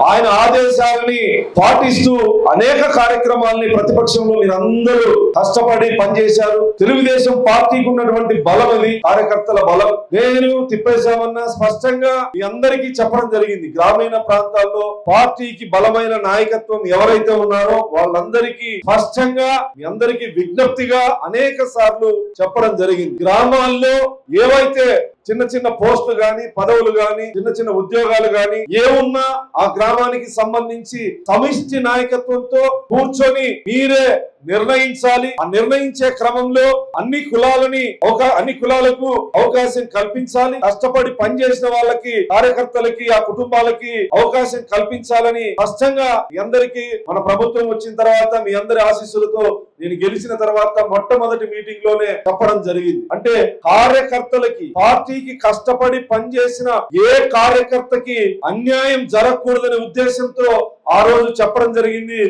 ఆయన ఆదేశాలని పాటిస్తూ అనేక కార్యక్రమాలని ప్రతిపక్షంలో మీరందరూ కష్టపడి పనిచేశారు. తెలుగుదేశం పార్టీకి ఉన్నటువంటి బలం ఇది, కార్యకర్తల బలం. నేను తిప్పేశామన్నా స్పష్టంగా మీ అందరికీ చెప్పడం జరిగింది. గ్రామీణ ప్రాంతాల్లో పార్టీకి బలమైన నాయకత్వం ఎవరైతే ఉన్నారో వాళ్ళందరికీ స్పష్టంగా మీ అందరికీ విజ్ఞప్తిగా అనేక సార్లు చెప్పడం జరిగింది. గ్రామాల్లో ఏవైతే చిన్న చిన్న పోస్టులు గాని, పదవులు గాని, చిన్న చిన్న ఉద్యోగాలు గాని ఏమున్నా ఆ గ్రామానికి సంబంధించి సమిష్టి నాయకత్వంతో కూర్చొని మీరే నిర్ణయించాలి. ఆ నిర్ణయించే క్రమంలో అన్ని కులాలకు అవకాశం కల్పించాలి. కష్టపడి పనిచేసిన వాళ్ళకి, కార్యకర్తలకి, ఆ కుటుంబాలకి అవకాశం కల్పించాలని స్పష్టంగా మీ అందరికీ మన ప్రభుత్వం వచ్చిన తర్వాత మీ అందరి ఆశీస్సులతో నేను గెలిచిన తర్వాత మొట్టమొదటి మీటింగ్ లోనే చెప్పడం జరిగింది. అంటే కార్యకర్తలకి, పార్టీకి కష్టపడి పనిచేసిన ఏ కార్యకర్తకి అన్యాయం జరగకూడదనే ఉద్దేశంతో ఆ రోజు చెప్పడం జరిగింది.